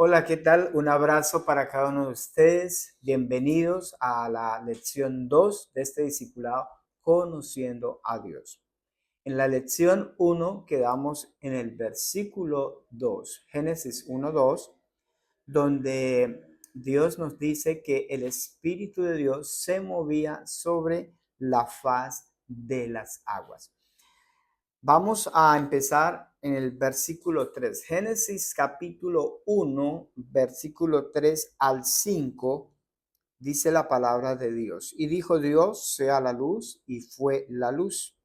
Hola, ¿qué tal? Un abrazo para cada uno de ustedes. Bienvenidos a la lección 2 de este discipulado, Conociendo a Dios. En la lección uno quedamos en el versículo 2, Génesis 1:2, donde Dios nos dice que el Espíritu de Dios se movía sobre la faz de las aguas. Vamos a empezar en el versículo 3. Génesis capítulo 1, versículo 3 al 5, dice la palabra de Dios. Y dijo Dios, sea la luz, y fue la luz.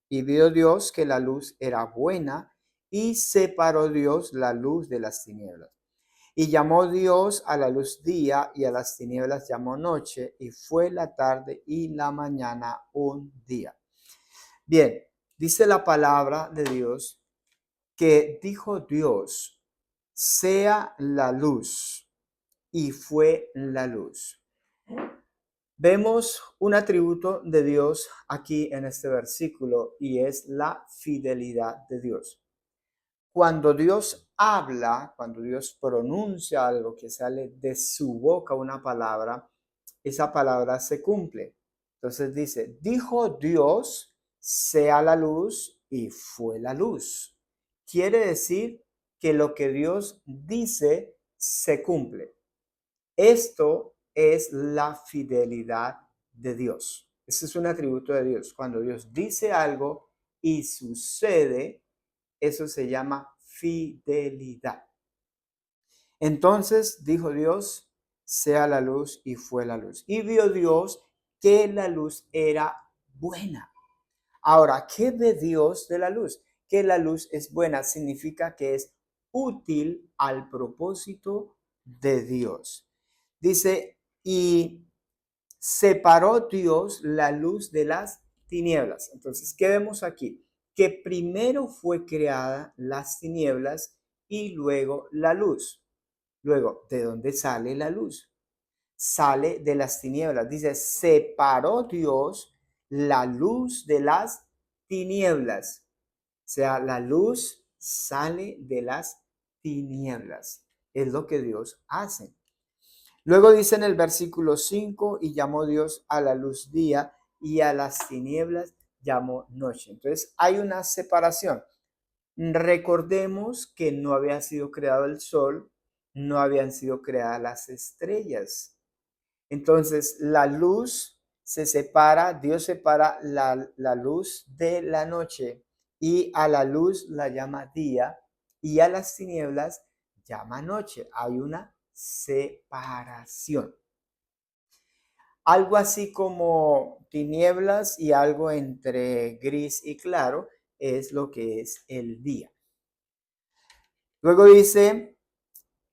Y vio Dios que la luz era buena, y separó Dios la luz de las tinieblas. Y llamó Dios a la luz día, y a las tinieblas llamó noche, y fue la tarde y la mañana un día. Bien, dice la palabra de Dios que dijo Dios, sea la luz, y fue la luz. Vemos un atributo de Dios aquí en este versículo y es la fidelidad de Dios. Cuando Dios habla, cuando Dios pronuncia algo que sale de su boca, una palabra, esa palabra se cumple. Entonces dice, dijo Dios, sea la luz, y fue la luz. Quiere decir que lo que Dios dice se cumple. Esto es la fidelidad de Dios. Ese es un atributo de Dios. Cuando Dios dice algo y sucede, eso se llama fidelidad. Entonces dijo Dios, sea la luz, y fue la luz. Y vio Dios que la luz era buena. Ahora, ¿qué ve Dios de la luz? Que la luz es buena significa que es útil al propósito de Dios. Dice, y separó Dios la luz de las tinieblas. Entonces, ¿qué vemos aquí? Que primero fue creada las tinieblas y luego la luz. Luego, ¿de dónde sale la luz? Sale de las tinieblas. Dice, separó Dios la luz de las tinieblas. O sea, la luz sale de las tinieblas. Es lo que Dios hace. Luego dice en el versículo 5, y llamó Dios a la luz día y a las tinieblas llamó noche. Entonces hay una separación. Recordemos que no había sido creado el sol, no habían sido creadas las estrellas. Entonces la luz se separa, Dios separa la luz de la noche y a la luz la llama día y a las tinieblas llama noche. Hay una separación. Algo así como tinieblas y algo entre gris y claro es lo que es el día. Luego dice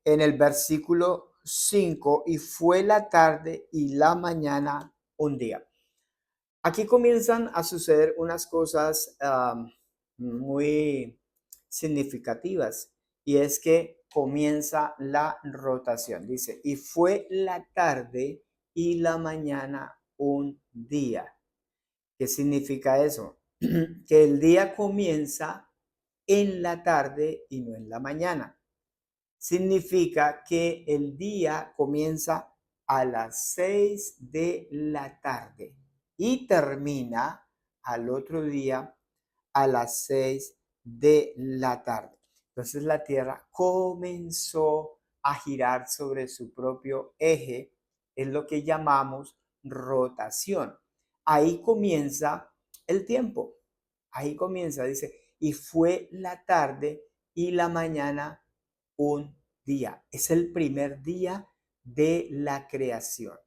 en el versículo 5, y fue la tarde y la mañana un día. Aquí comienzan a suceder unas cosas muy significativas y es que comienza la rotación. Dice, y fue la tarde y la mañana un día. ¿Qué significa eso? Que el día comienza en la tarde y no en la mañana. Significa que el día comienza a las 6 de la tarde y termina al otro día a las 6 de la tarde. Entonces la Tierra comenzó a girar sobre su propio eje, es lo que llamamos rotación. Ahí comienza el tiempo, ahí comienza, dice, y fue la tarde y la mañana un día. Es el primer día de la creación.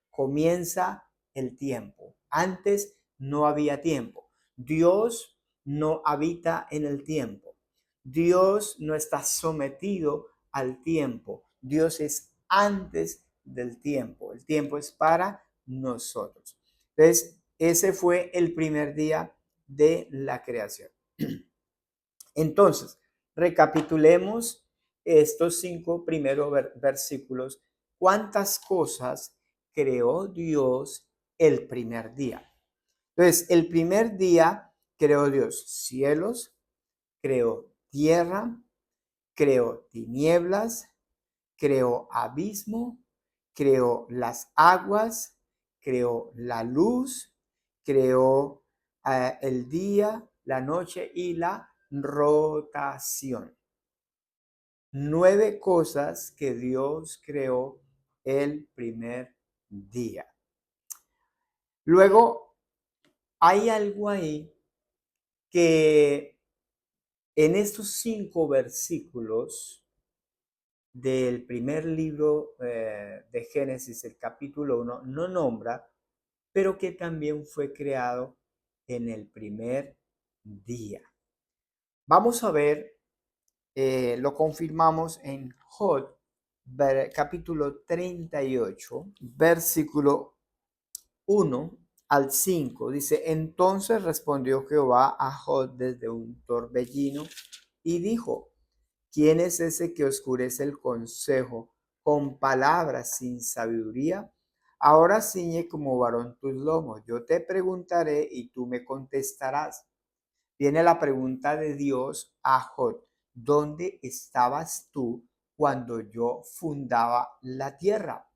Comienza el tiempo. Antes no había tiempo. Dios no habita en el tiempo. Dios no está sometido al tiempo. Dios es antes del tiempo. El tiempo es para nosotros. Entonces, ese fue el primer día de la creación. Entonces, recapitulemos estos 5 primeros versículos. ¿Cuántas cosas creó Dios el primer día? Entonces, el primer día creó Dios cielos, creó tierra, creó tinieblas, creó abismo, creó las aguas, creó la luz, creó el día, la noche y la rotación. 9 cosas que Dios creó el primer día. Luego, hay algo ahí que en estos 5 versículos del primer libro de Génesis, el capítulo 1, no nombra, pero que también fue creado en el primer día. Vamos a ver, lo confirmamos en Job, capítulo 38, versículo 1 al 5. Dice, entonces respondió Jehová a Job desde un torbellino y dijo, ¿quién es ese que oscurece el consejo con palabras sin sabiduría? Ahora ciñe como varón tus lomos. Yo te preguntaré y tú me contestarás. Viene la pregunta de Dios a Job. ¿Dónde estabas tú cuando yo fundaba la tierra?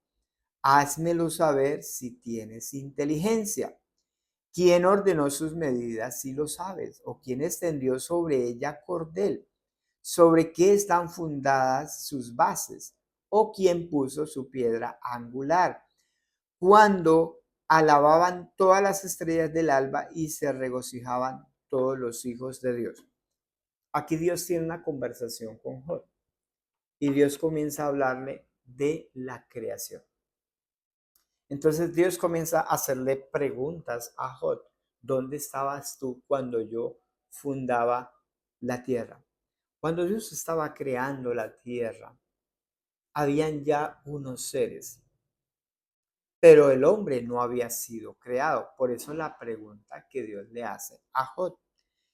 Házmelo saber si tienes inteligencia. ¿Quién ordenó sus medidas si lo sabes? ¿O quién extendió sobre ella cordel? ¿Sobre qué están fundadas sus bases? ¿O quién puso su piedra angular? Cuando alababan todas las estrellas del alba y se regocijaban todos los hijos de Dios. Aquí Dios tiene una conversación con Job y Dios comienza a hablarle de la creación. Entonces Dios comienza a hacerle preguntas a Job. ¿Dónde estabas tú cuando yo fundaba la tierra? Cuando Dios estaba creando la tierra, habían ya unos seres, pero el hombre no había sido creado. Por eso la pregunta que Dios le hace a Job.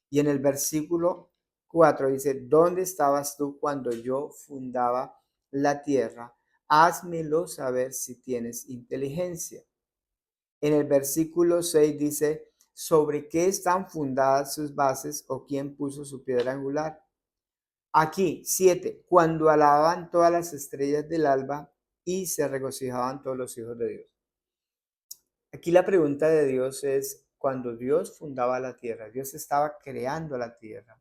Y en el versículo 4 dice, ¿dónde estabas tú cuando yo fundaba la tierra? Házmelo saber si tienes inteligencia. En el versículo 6 dice, ¿sobre qué están fundadas sus bases o quién puso su piedra angular? Aquí, 7, cuando alababan todas las estrellas del alba y se regocijaban todos los hijos de Dios. Aquí la pregunta de Dios es, cuando Dios fundaba la tierra, Dios estaba creando la tierra,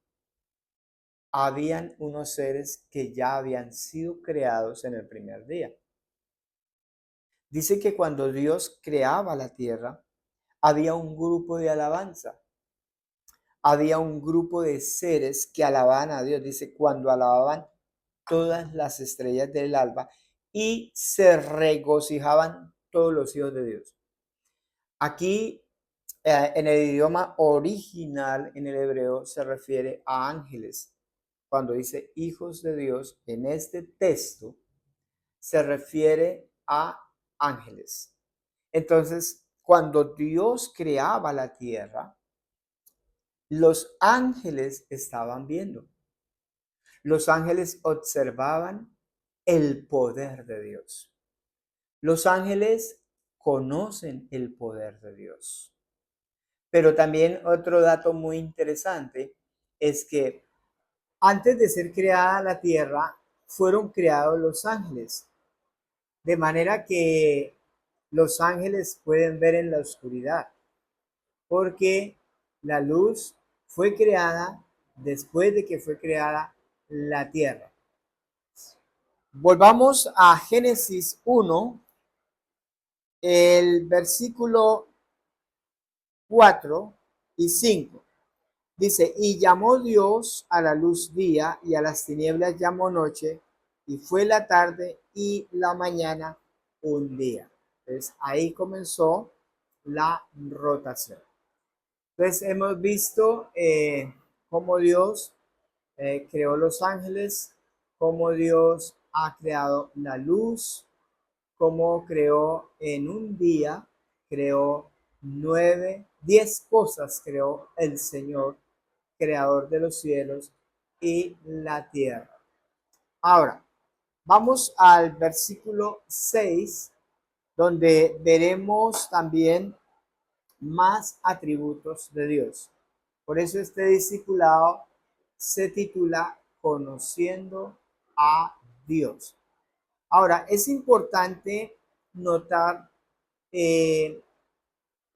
habían unos seres que ya habían sido creados en el primer día. Dice que cuando Dios creaba la tierra, había un grupo de alabanza. Había un grupo de seres que alababan a Dios. Dice, cuando alababan todas las estrellas del alba y se regocijaban todos los hijos de Dios. Aquí, en el idioma original, en el hebreo, se refiere a ángeles. Cuando dice hijos de Dios, en este texto, se refiere a ángeles. Entonces, cuando Dios creaba la tierra, los ángeles estaban viendo. Los ángeles observaban el poder de Dios. Los ángeles conocen el poder de Dios. Pero también otro dato muy interesante es que antes de ser creada la tierra, fueron creados los ángeles. De manera que los ángeles pueden ver en la oscuridad, porque la luz fue creada después de que fue creada la tierra. Volvamos a Génesis 1, el versículo 4 y 5. Dice, y llamó Dios a la luz día y a las tinieblas llamó noche, y fue la tarde y la mañana un día. Entonces ahí comenzó la rotación. Entonces hemos visto cómo Dios creó los ángeles, cómo Dios ha creado la luz, cómo creó en un día, creó 10 cosas creó el Señor, creador de los cielos y la tierra. Ahora, vamos al versículo 6, donde veremos también más atributos de Dios. Por eso este discipulado se titula Conociendo a Dios. Ahora, es importante notar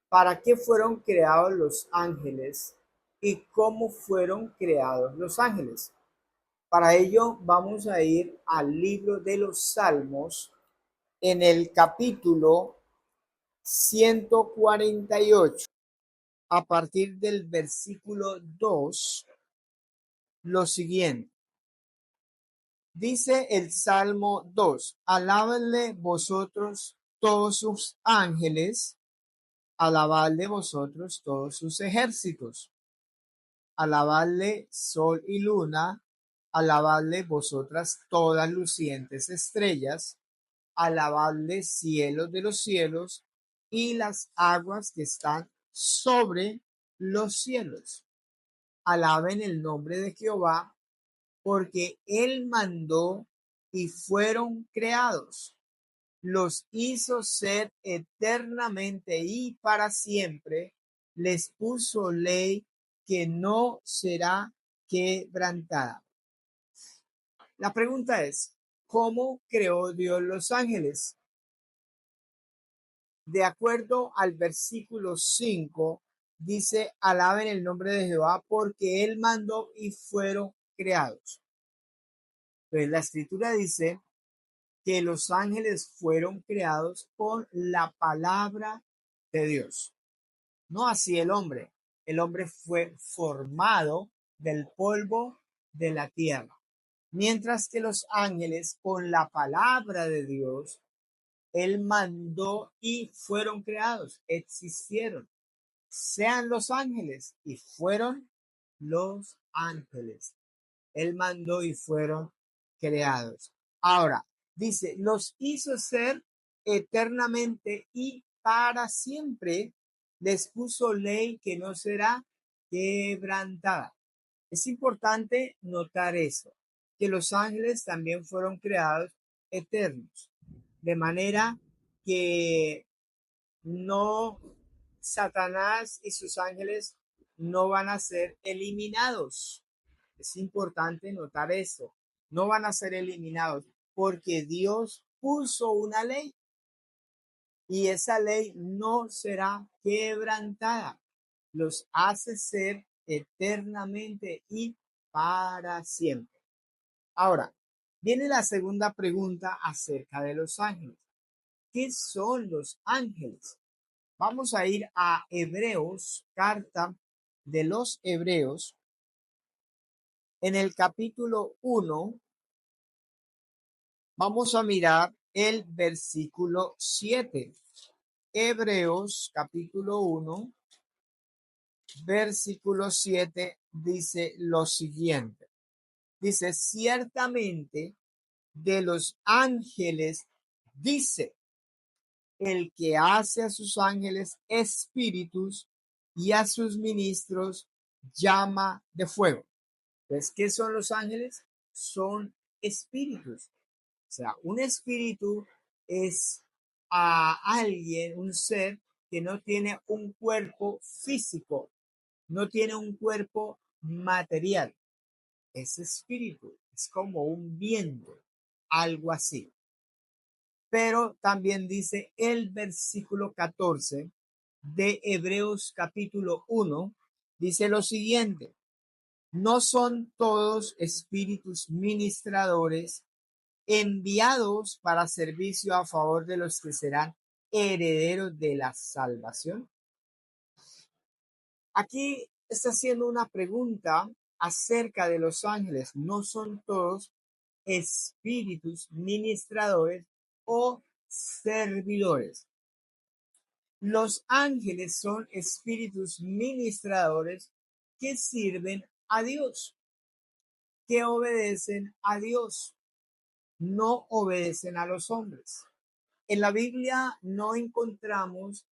para qué fueron creados los ángeles y cómo fueron creados los ángeles. Para ello vamos a ir al libro de los Salmos en el capítulo 148, a partir del versículo 2, lo siguiente. Dice el Salmo 2: Alábenle vosotros todos sus ángeles, alabadle vosotros todos sus ejércitos, alabadle sol y luna, alabadle vosotras todas lucientes estrellas, alabadle cielos de los cielos y las aguas que están sobre los cielos. Alaben el nombre de Jehová, porque él mandó y fueron creados. Los hizo ser eternamente y para siempre. Les puso ley que no será quebrantada. La pregunta es, ¿cómo creó Dios los ángeles? De acuerdo al versículo 5, dice: alaben el nombre de Jehová, porque él mandó y fueron creados. Pues la escritura dice que los ángeles fueron creados por la palabra de Dios. No así el hombre. El hombre fue formado del polvo de la tierra. Mientras que los ángeles, con la palabra de Dios, él mandó y fueron creados, existieron. Sean los ángeles, y fueron los ángeles. Él mandó y fueron creados. Ahora, dice, los hizo ser eternamente y para siempre. Les puso ley que no será quebrantada. Es importante notar eso, que los ángeles también fueron creados eternos, de manera que no, Satanás y sus ángeles no van a ser eliminados. Es importante notar eso. No van a ser eliminados porque Dios puso una ley y esa ley no será quebrantada. Los hace ser eternamente y para siempre. Ahora, viene la segunda pregunta acerca de los ángeles. ¿Qué son los ángeles? Vamos a ir a Hebreos, carta de los Hebreos, en el capítulo 1. Vamos a mirar el versículo 7. Hebreos capítulo 1, versículo 7 dice lo siguiente. Dice: ciertamente de los ángeles dice: el que hace a sus ángeles espíritus y a sus ministros llama de fuego. Entonces, ¿qué son los ángeles? Son espíritus. O sea, un espíritu es a alguien, un ser que no tiene un cuerpo físico, no tiene un cuerpo material. Es espíritu, es como un viento, algo así. Pero también dice el versículo 14 de Hebreos capítulo 1, dice lo siguiente: no son todos espíritus ministradores enviados para servicio a favor de los que serán herederos de la salvación. Aquí está haciendo una pregunta acerca de los ángeles. No son todos espíritus ministradores o servidores. Los ángeles son espíritus ministradores que sirven a Dios, que obedecen a Dios, no obedecen a los hombres. En la Biblia no encontramos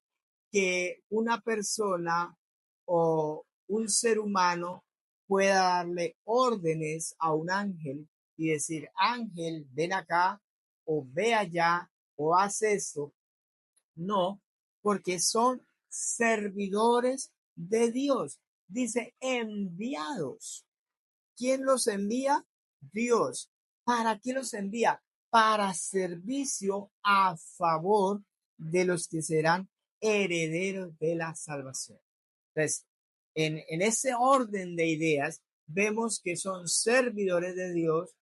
que una persona o un ser humano pueda darle órdenes a un ángel y decir: ángel, ven acá, o ve allá, o haz esto. No, porque son servidores de Dios. Dice enviados. ¿Quién los envía? Dios. ¿Para qué los envía? para servicio a favor de los que serán herederos de la salvación. Entonces, en ese orden de ideas, vemos que son servidores de Dios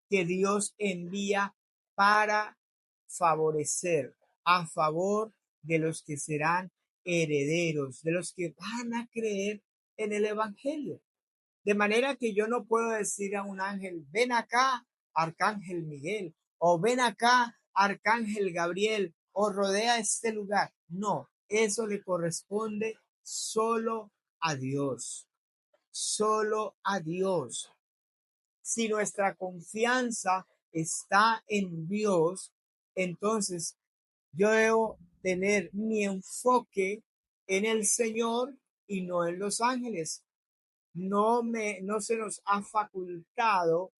que Dios envía para favorecer a favor de los que serán herederos, de los que van a creer en el Evangelio. De manera que yo no puedo decir a un ángel, ven acá, Arcángel Miguel, o ven acá, Arcángel Gabriel, o rodea este lugar. No, eso le corresponde solo a Dios, solo a Dios. Si nuestra confianza está en Dios, entonces yo debo tener mi enfoque en el Señor y no en los ángeles. No se nos ha facultado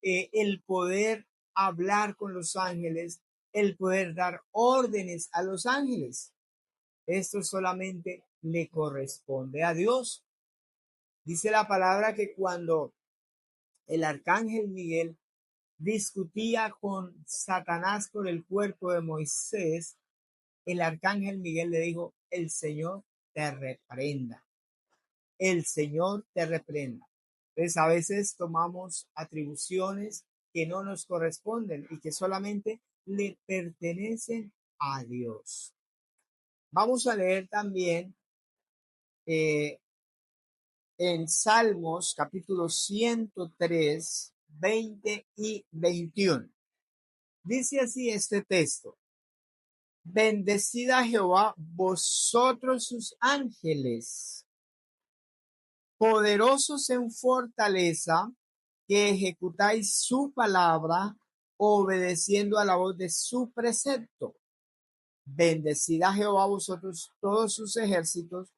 el poder hablar con los ángeles, el poder dar órdenes a los ángeles. Esto solamente le corresponde a Dios. Dice la palabra que cuando el arcángel Miguel discutía con Satanás por el cuerpo de Moisés, el arcángel Miguel le dijo, el Señor te reprenda. El Señor te reprenda. Entonces, a veces tomamos atribuciones que no nos corresponden y que solamente le pertenecen a Dios. Vamos a leer también en Salmos capítulo 103, 20 y 21. Dice así este texto. Bendecid a Jehová vosotros sus ángeles, poderosos en fortaleza, que ejecutáis su palabra, obedeciendo a la voz de su precepto. Bendecid a Jehová vosotros todos sus ejércitos,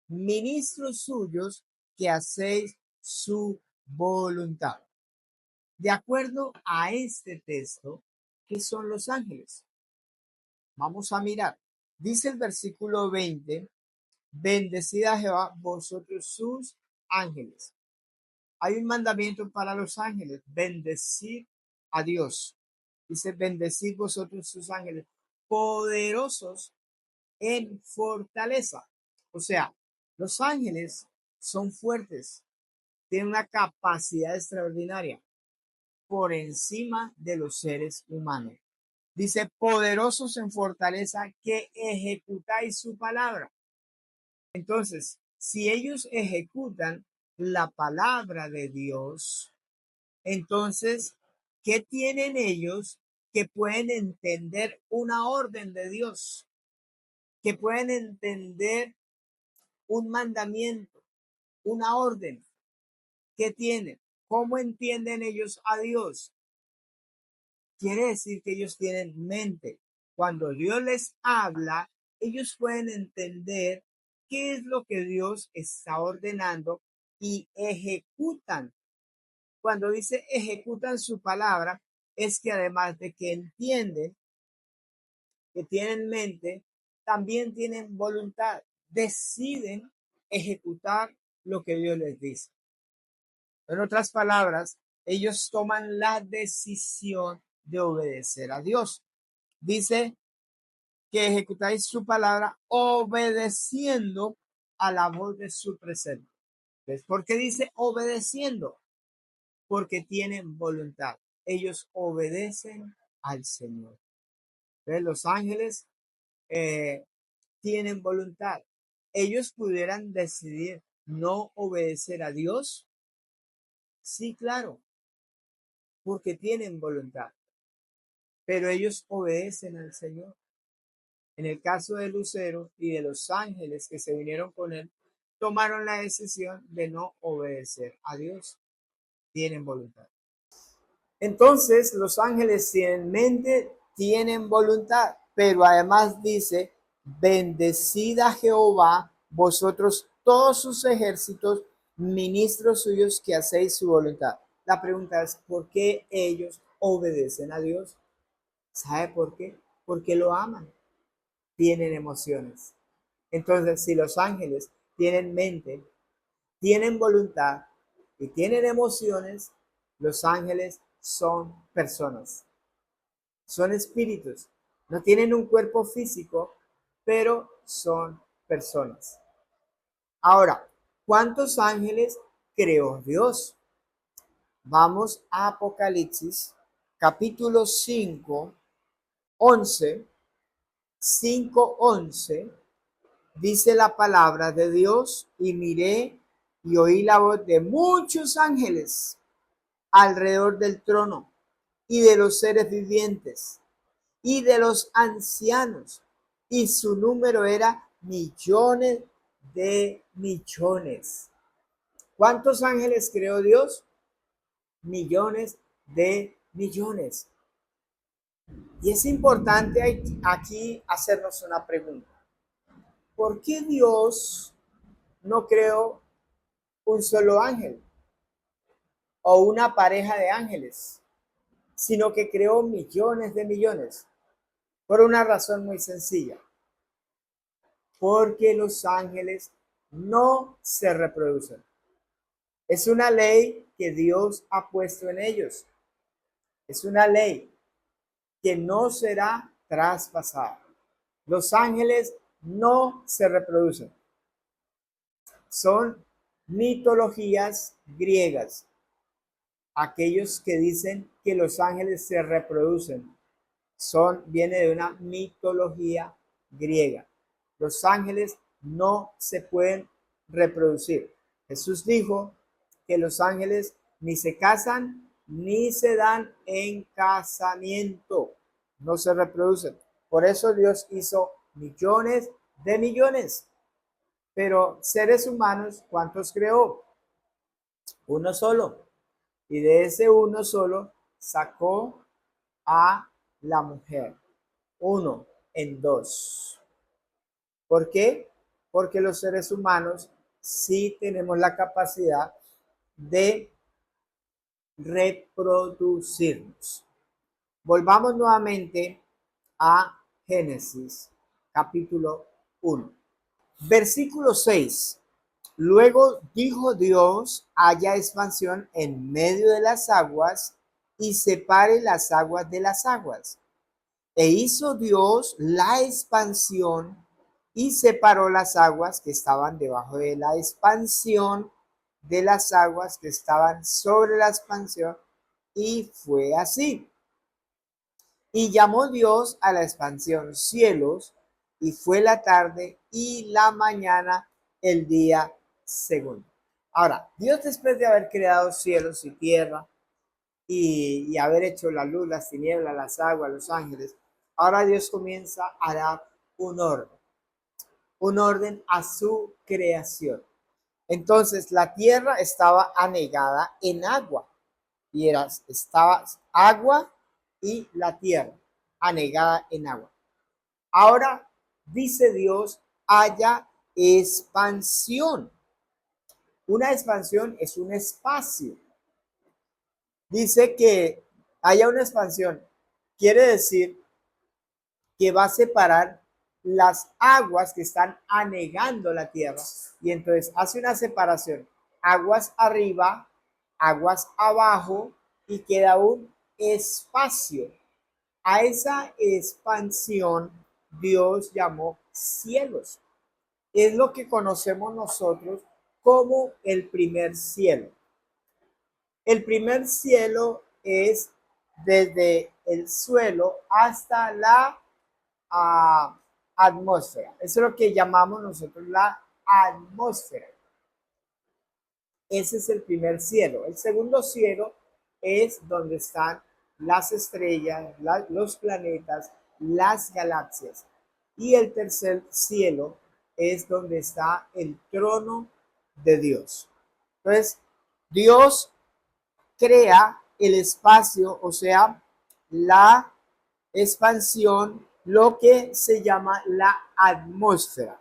ministros suyos, que hacéis su voluntad. De acuerdo a este texto, ¿qué son los ángeles? Vamos a mirar. Dice el versículo 20, bendecid a Jehová vosotros sus ángeles. Hay un mandamiento para los ángeles, bendecid a Dios. Dice, bendecid vosotros sus ángeles, poderosos en fortaleza. O sea, los ángeles son fuertes, tienen una capacidad extraordinaria por encima de los seres humanos. Dice, poderosos en fortaleza, que ejecutáis su palabra. Entonces, si ellos ejecutan la palabra de Dios, entonces, ¿qué tienen ellos que pueden entender una orden de Dios? Que pueden entender un mandamiento, una orden. ¿Qué tienen? ¿Cómo entienden ellos a Dios? Quiere decir que ellos tienen mente. Cuando Dios les habla, ellos pueden entender qué es lo que Dios está ordenando y ejecutan. Cuando dice ejecutan su palabra, es que además de que entienden, que tienen mente, también tienen voluntad, deciden ejecutar lo que Dios les dice. En otras palabras, ellos toman la decisión de obedecer a Dios. Dice que ejecutáis su palabra obedeciendo a la voz de su precepto. ¿Por qué dice obedeciendo? Porque tienen voluntad. Ellos obedecen al Señor. ¿Ves? Los ángeles tienen voluntad. Ellos pudieran decidir no obedecer a Dios. Sí, claro, porque tienen voluntad. Pero ellos obedecen al Señor. En el caso de Lucero y de los ángeles que se vinieron con él, tomaron la decisión de no obedecer a Dios. Tienen voluntad. Entonces, los ángeles tienen mente, tienen voluntad, pero además dice, bendecid a Jehová, vosotros todos sus ejércitos, ministros suyos que hacéis su voluntad. La pregunta es, ¿por qué ellos obedecen a Dios? ¿Sabe por qué? Porque lo aman, tienen emociones. Entonces, si los ángeles tienen mente, tienen voluntad y tienen emociones, los ángeles son personas. son espíritus. No tienen un cuerpo físico, pero son personas. Ahora, ¿cuántos ángeles creó Dios? Vamos a Apocalipsis, capítulo 5, 11, 5, 11. Dice la palabra de Dios: y miré y oí la voz de muchos ángeles alrededor del trono y de los seres vivientes y de los ancianos, y su número era millones de millones. ¿Cuántos ángeles creó Dios? Millones de millones. Y es importante aquí hacernos una pregunta. ¿Por qué Dios no creó un solo ángel o una pareja de ángeles, sino que creó millones de millones? Por una razón muy sencilla: porque los ángeles no se reproducen. Es una ley que Dios ha puesto en ellos. Es una ley que no será traspasada. Los ángeles no se reproducen. Son mitologías griegas. Aquellos que dicen que los ángeles se reproducen viene de una mitología griega. Los ángeles no se pueden reproducir. Jesús dijo que los ángeles ni se casan ni se dan en casamiento, no se reproducen. Por eso Dios hizo millones de millones. Pero seres humanos, ¿cuántos creó? Uno solo. Y de ese uno solo sacó a la mujer. Uno en dos. ¿Por qué? Porque los seres humanos sí tenemos la capacidad de reproducirnos. Volvamos nuevamente a Génesis, capítulo 1. Versículo 6. Luego dijo Dios: haya expansión en medio de las aguas y separe las aguas de las aguas. E hizo Dios la expansión y separó las aguas que estaban debajo de la expansión de las aguas que estaban sobre la expansión, y fue así. Y llamó Dios a la expansión cielos, y fue la tarde y la mañana el día segundo. Ahora, Dios, después de haber creado cielos y tierra y haber hecho la luz, las tinieblas, las aguas, los ángeles, ahora Dios comienza a dar un orden a su creación. Entonces la tierra estaba anegada en agua, y estaba agua y la tierra anegada en agua. Ahora dice Dios: haya expansión. Una expansión es un espacio. Dice que haya una expansión. Quiere decir que va a separar las aguas que están anegando la tierra, y entonces hace una separación: aguas arriba, aguas abajo, y queda un espacio. A esa expansión Dios llamó cielos. Es lo que conocemos nosotros como el primer cielo. El primer cielo es desde el suelo hasta la atmósfera. Eso es lo que llamamos nosotros la atmósfera. Ese es el primer cielo. El segundo cielo es donde están las estrellas, los planetas, las galaxias. Y el tercer cielo es donde está el trono de Dios. Entonces, Dios crea el espacio, o sea, la expansión, lo que se llama la atmósfera.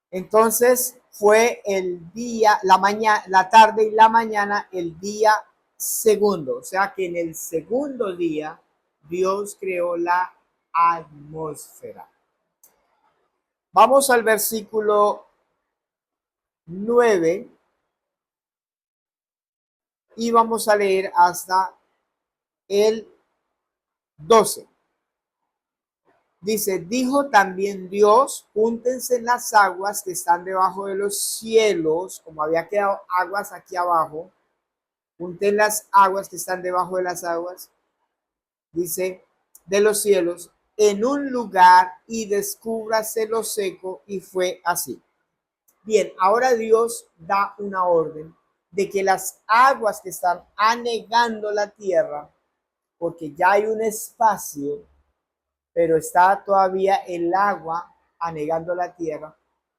Entonces fue el día, la mañana, la tarde y la mañana, el día segundo. O sea que en el segundo día Dios creó la atmósfera. Vamos al versículo 9 y vamos a leer hasta el 12. Dice, dijo también Dios, júntense las aguas que están debajo de los cielos, como había quedado aguas aquí abajo, junten las aguas que están debajo de las aguas, dice, de los cielos, en un lugar y descúbrase lo seco, y fue así. Bien, ahora Dios da una orden de que las aguas que están anegando la tierra, porque ya hay un espacio, pero está todavía el agua anegando la tierra,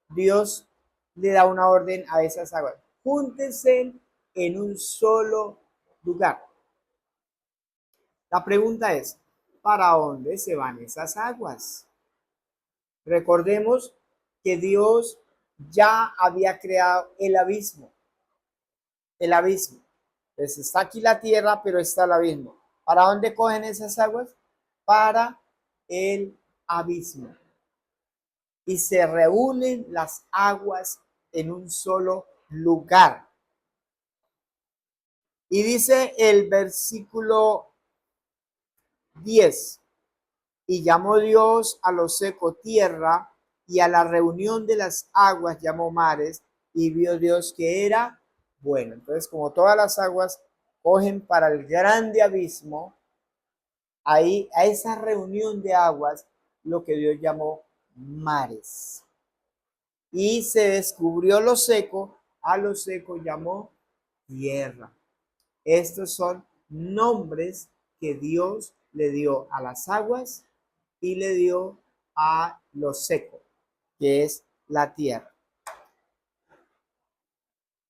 Dios le da una orden a esas aguas. Júntense en un solo lugar. La pregunta es, ¿para dónde se van esas aguas? Recordemos que Dios ya había creado el abismo. El abismo. Entonces está aquí la tierra, pero está el abismo. ¿Para dónde cogen esas aguas? Para el abismo. Y se reúnen las aguas en un solo lugar. Y dice el versículo 10, y llamó Dios a lo seco tierra, y a la reunión de las aguas llamó mares, y vio Dios que era bueno. Entonces, como todas las aguas cogen para el grande abismo, ahí a esa reunión de aguas, lo que Dios llamó mares. Y se descubrió lo seco, a lo seco llamó tierra. Estos son nombres que Dios le dio a las aguas y le dio a lo seco, que es la tierra.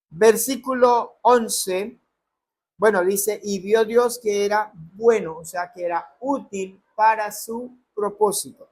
Versículo 11, bueno, dice, y vio Dios que era bueno, o sea, que era útil para su propósito.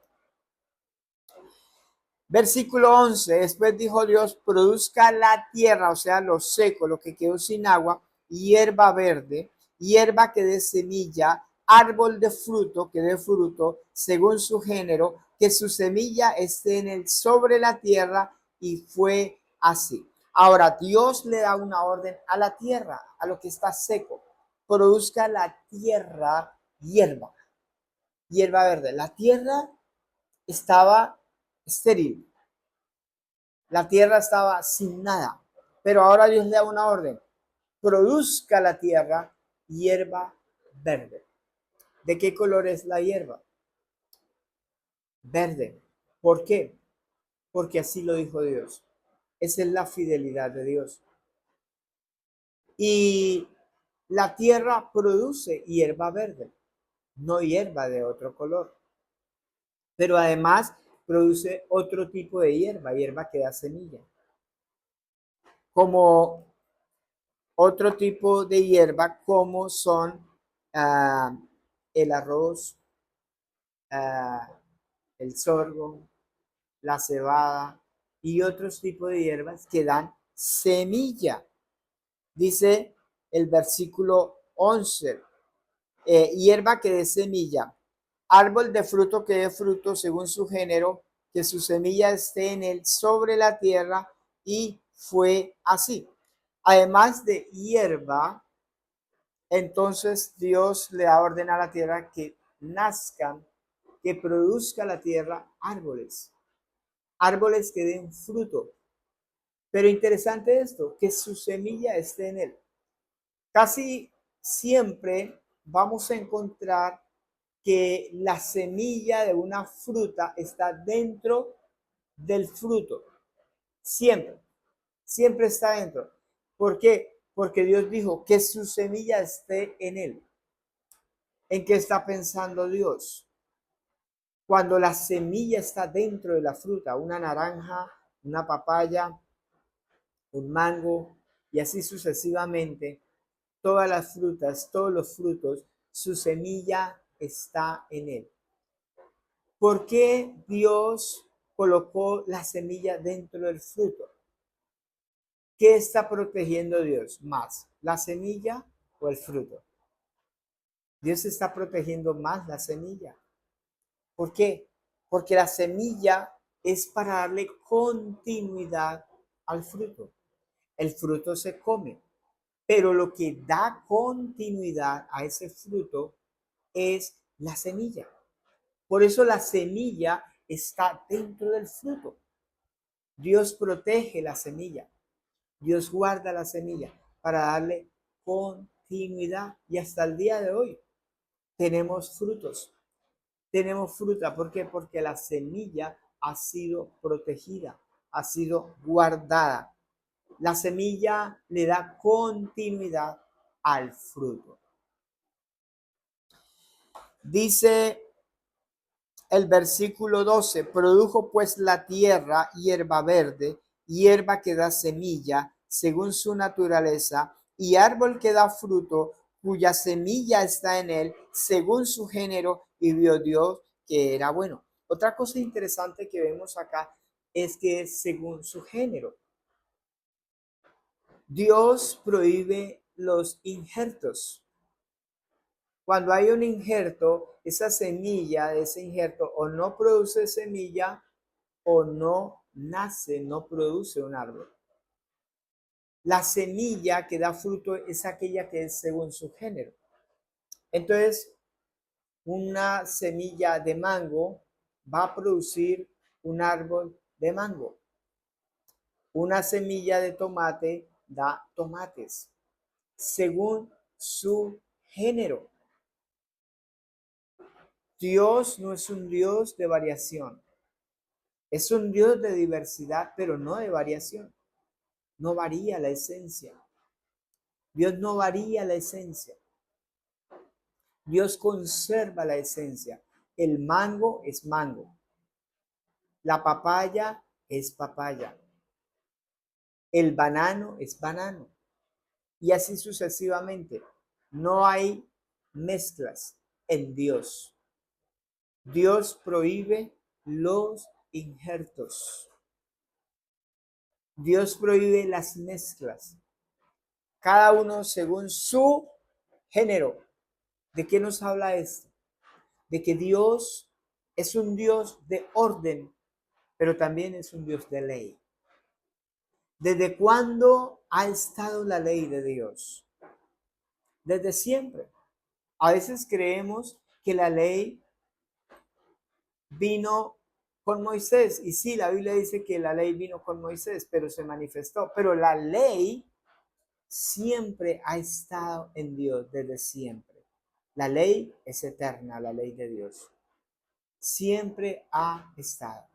Versículo 11, después dijo Dios, produzca la tierra, o sea, lo seco, lo que quedó sin agua, hierba verde, hierba que dé semilla, árbol de fruto que dé fruto según su género, que su semilla esté en el sobre la tierra, y fue así. Ahora, Dios le da una orden a la tierra, a lo que está seco, produzca la tierra hierba, hierba verde. La tierra estaba estéril. La tierra estaba sin nada, pero ahora Dios le da una orden. Produzca la tierra hierba verde. ¿De qué color es la hierba? Verde. ¿Por qué? Porque así lo dijo Dios. Esa es la fidelidad de Dios. Y la tierra produce hierba verde, no hierba de otro color. Pero además produce otro tipo de hierba, hierba que da semilla. Como otro tipo de hierba, como son el arroz, uh, el sorgo, la cebada y otros tipos de hierbas que dan semilla. Dice el versículo 11, hierba que dé semilla, árbol de fruto que dé fruto según su género, que su semilla esté en él sobre la tierra, y fue así. Además de hierba, entonces Dios le da orden a la tierra que nazcan, que produzca la tierra árboles, árboles que den fruto. Pero interesante esto, que su semilla esté en él. Casi siempre vamos a encontrar que la semilla de una fruta está dentro del fruto. Siempre, siempre está dentro. ¿Por qué? Porque Dios dijo que su semilla esté en él. ¿En qué está pensando Dios? Cuando la semilla está dentro de la fruta, una naranja, una papaya, un mango y así sucesivamente, todas las frutas, todos los frutos, su semilla está en él. ¿Por qué Dios colocó la semilla dentro del fruto? ¿Qué está protegiendo Dios más, la semilla o el fruto? Dios está protegiendo más la semilla. ¿Por qué? Porque la semilla es para darle continuidad al fruto. El fruto se come, pero lo que da continuidad a ese fruto es la semilla. Por eso la semilla está dentro del fruto. Dios protege la semilla. Dios guarda la semilla para darle continuidad. Y hasta el día de hoy tenemos frutos. Tenemos fruta. ¿Por qué? Porque la semilla ha sido protegida, ha sido guardada. La semilla le da continuidad al fruto. Dice el versículo 12, produjo pues la tierra hierba verde, hierba que da semilla según su naturaleza, y árbol que da fruto, cuya semilla está en él, según su género, y vio Dios que era bueno. Otra cosa interesante que vemos acá es que es según su género. Dios prohíbe los injertos. Cuando hay un injerto, esa semilla de ese injerto o no produce semilla o no nace, no produce un árbol. La semilla que da fruto es aquella que es según su género. Entonces, una semilla de mango va a producir un árbol de mango. Una semilla de tomate da tomates, según su género. Dios no es un Dios de variación. Es un Dios de diversidad, pero no de variación. No varía la esencia. Dios no varía la esencia. Dios conserva la esencia. El mango es mango. La papaya es papaya. El banano es banano. Y así sucesivamente. No hay mezclas en Dios. Dios prohíbe los injertos. Dios prohíbe las mezclas. Cada uno según su género. ¿De qué nos habla esto? De que Dios es un Dios de orden, pero también es un Dios de ley. ¿Desde cuándo ha estado la ley de Dios? Desde siempre. A veces creemos que la ley vino con Moisés. Y sí, la Biblia dice que la ley vino con Moisés, pero se manifestó. Pero la ley siempre ha estado en Dios desde siempre. La ley es eterna, la ley de Dios. Siempre ha estado.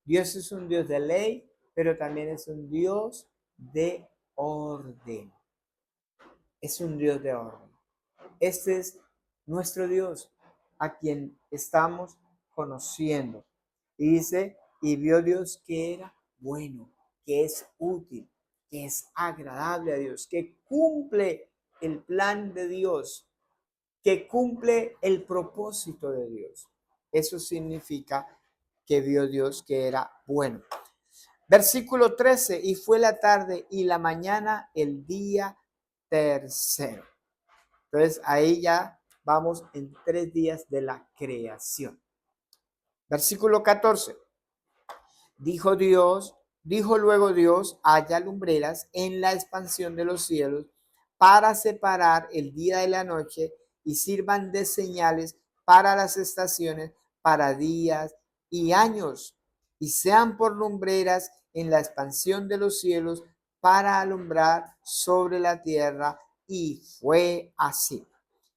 Dios es un Dios de ley, pero también es un Dios de orden. Es un Dios de orden. Este es nuestro Dios, a quien estamos conociendo. Y dice, y vio Dios que era bueno, que es útil, que es agradable a Dios, que cumple el plan de Dios, que cumple el propósito de Dios. Eso significa que vio Dios que era bueno. Versículo 13, y fue la tarde y la mañana el día tercero. Entonces ahí ya vamos en 3 días de la creación. Versículo 14. Dijo luego Dios, haya lumbreras en la expansión de los cielos para separar el día de la noche y sirvan de señales para las estaciones, para días y años, y sean por lumbreras en la expansión de los cielos para alumbrar sobre la tierra. Y fue así.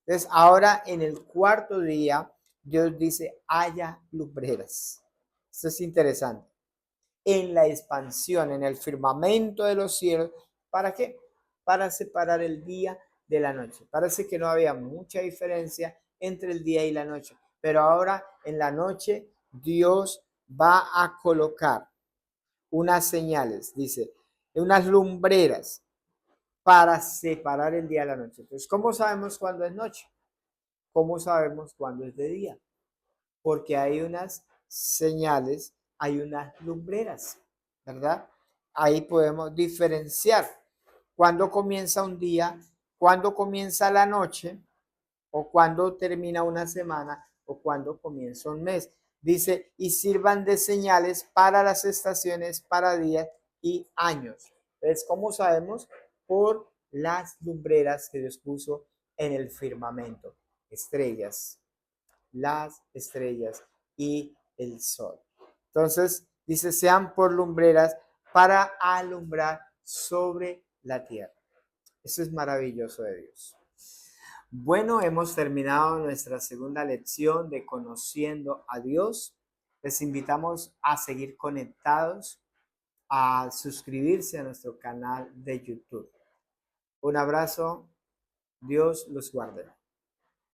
Entonces, ahora en el cuarto día, Dios dice, haya lumbreras. Esto es interesante. En la expansión, en el firmamento de los cielos. ¿Para qué? Para separar el día de la noche. Parece que no había mucha diferencia entre el día y la noche, pero ahora en la noche Dios va a colocar unas señales, dice, unas lumbreras para separar el día de la noche. Entonces, ¿cómo sabemos cuándo es noche? ¿Cómo sabemos cuándo es de día? Porque hay unas señales, hay unas lumbreras, ¿verdad? Ahí podemos diferenciar cuándo comienza un día, cuándo comienza la noche, o cuándo termina una semana, o cuándo comienza un mes. Dice, y sirvan de señales para las estaciones, para días y años. Entonces, ¿cómo sabemos? Por las lumbreras que Dios puso en el firmamento. Estrellas, las estrellas. y el sol. Entonces, dice, sean por lumbreras para alumbrar sobre la tierra. Eso es maravilloso de Dios. Bueno, hemos terminado nuestra segunda lección de Conociendo a Dios. Les invitamos a seguir conectados, a suscribirse a nuestro canal de YouTube. Un abrazo. Dios los guarde.